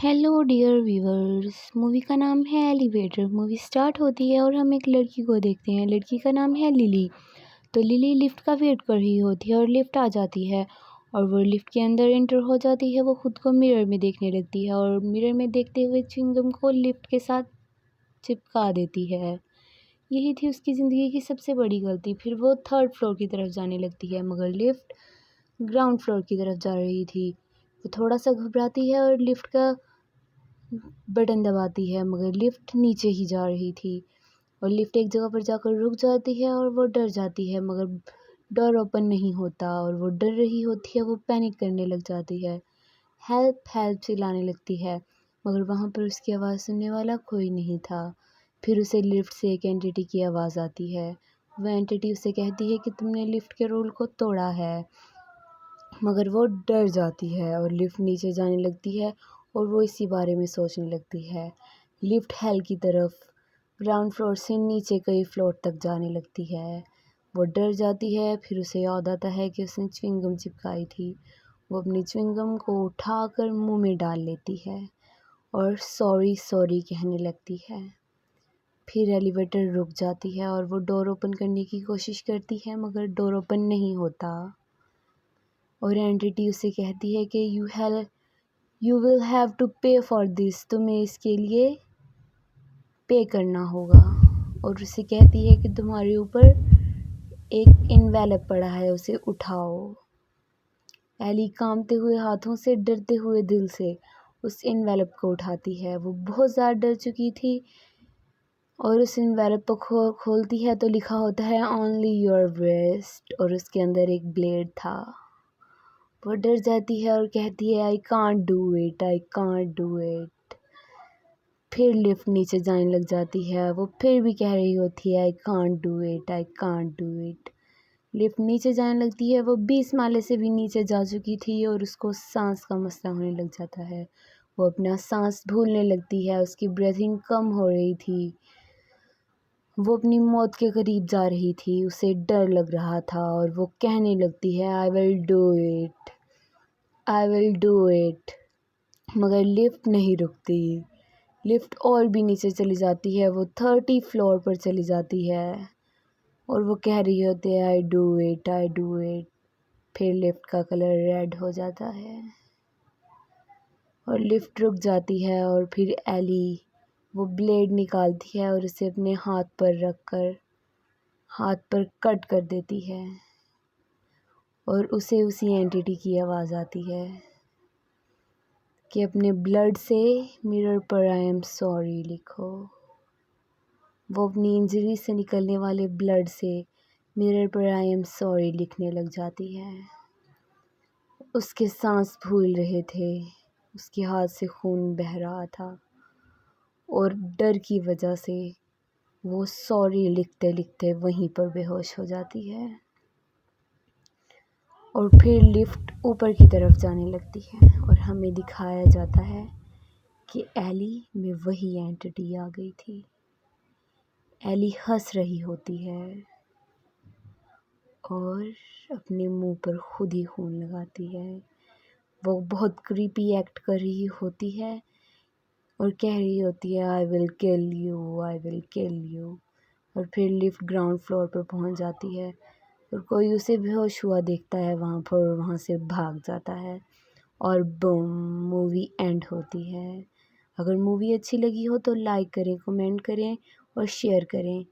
Hello dear viewers. Movie का नाम है एलिवेटर। मूवी स्टार्ट होती है और हम एक लड़की को देखते हैं। लड़की का नाम है लिली। तो लिली लिफ्ट का वेट कर रही होती है और लिफ्ट आ जाती है और वो लिफ्ट के अंदर एंटर हो जाती है। वो खुद को मिरर में देखने लगती है और मिरर में देखते हुए च्युइंगम को लिफ्ट के साथ चिपका देती है। यही थी उसकी ज़िंदगी की सबसे बड़ी गलती। फिर वो थर्ड फ्लोर की तरफ जाने लगती है मगर लिफ्ट ग्राउंड फ्लोर की तरफ जा रही थी। वो थोड़ा सा घबराती है और लिफ्ट का बटन दबाती है मगर लिफ्ट नीचे ही जा रही थी और लिफ्ट एक जगह पर जाकर रुक जाती है और वो डर जाती है मगर डोर ओपन नहीं होता और वो डर रही होती है। वो पैनिक करने लग जाती है, हेल्प हेल्प चिल्लाने लगती है मगर वहाँ पर उसकी आवाज़ सुनने वाला कोई नहीं था। फिर उसे लिफ्ट से एक एंटिटी की आवाज़ आती है। वह एंटिटी उसे कहती है कि तुमने लिफ्ट के रूल को तोड़ा है मगर वो डर जाती है और लिफ्ट नीचे जाने लगती है और वो इसी बारे में सोचने लगती है। लिफ्ट हेल की तरफ ग्राउंड फ्लोर से नीचे कई फ्लोर तक जाने लगती है। वो डर जाती है। फिर उसे याद आता है कि उसने च्युइंगम चिपकाई थी। वो अपनी च्युइंगम को उठाकर मुंह में डाल लेती है और सॉरी सॉरी कहने लगती है। फिर एलिवेटर रुक जाती है और वो डोर ओपन करने की कोशिश करती है मगर डोर ओपन नहीं होता और एंटिटी उसे कहती है कि यू विल हैव टू पे फॉर दिस। तुम्हें इसके लिए पे करना होगा और उसे कहती है कि तुम्हारे ऊपर एक इन्वेलप पड़ा है, उसे उठाओ। एली कांपते हुए हाथों से, डरते हुए दिल से उस इन्वेलप को उठाती है। वो बहुत ज़्यादा डर चुकी थी और उस इन्वेलप को खोलती है तो लिखा होता है ओनली योर ब्रेस्ट और उसके अंदर एक ब्लेड था। वो डर जाती है और कहती है I can't do it, I can't do it. फिर लिफ्ट नीचे जाने लग जाती है। वो फिर भी कह रही होती है I can't do it, I can't do it. Lift नीचे जाने लगती है। वो 20 माले से भी नीचे जा चुकी थी और उसको सांस का मसला होने लग जाता है। वो अपना सांस भूलने लगती है। उसकी ब्रीथिंग कम हो रही थी। वो अपनी मौत के करीब जा रही थी। उसे डर लग रहा था और वो कहने लगती है I will do it, I will do it. मगर लिफ्ट नहीं रुकती। लिफ्ट और भी नीचे चली जाती है। वो 30 फ्लोर पर चली जाती है और वो कह रही होती है I do it, I do it. फिर लिफ्ट का कलर रेड हो जाता है और लिफ्ट रुक जाती है और फिर एली वो ब्लेड निकालती है और उसे अपने हाथ पर रखकर हाथ पर कट कर देती है और उसे उसी एंटिटी की आवाज़ आती है कि अपने ब्लड से मिरर पर आई एम सॉरी लिखो। वो अपनी इंजरी से निकलने वाले ब्लड से मिरर पर आई एम सॉरी लिखने लग जाती है। उसके सांस भूल रहे थे, उसके हाथ से खून बह रहा था और डर की वजह से वो सॉरी लिखते लिखते वहीं पर बेहोश हो जाती है और फिर लिफ्ट ऊपर की तरफ जाने लगती है और हमें दिखाया जाता है कि एली में वही एंटिटी आ गई थी। एली हंस रही होती है और अपने मुंह पर खुद ही खून लगाती है। वो बहुत क्रीपी एक्ट कर रही होती है और कह रही होती है I will kill you, I will kill you. और फिर लिफ्ट ग्राउंड फ्लोर पर पहुंच जाती है और कोई उसे बेहोश हुआ देखता है वहाँ पर और वहाँ से भाग जाता है और बूम, मूवी एंड होती है। अगर मूवी अच्छी लगी हो तो लाइक करें, कमेंट करें और शेयर करें।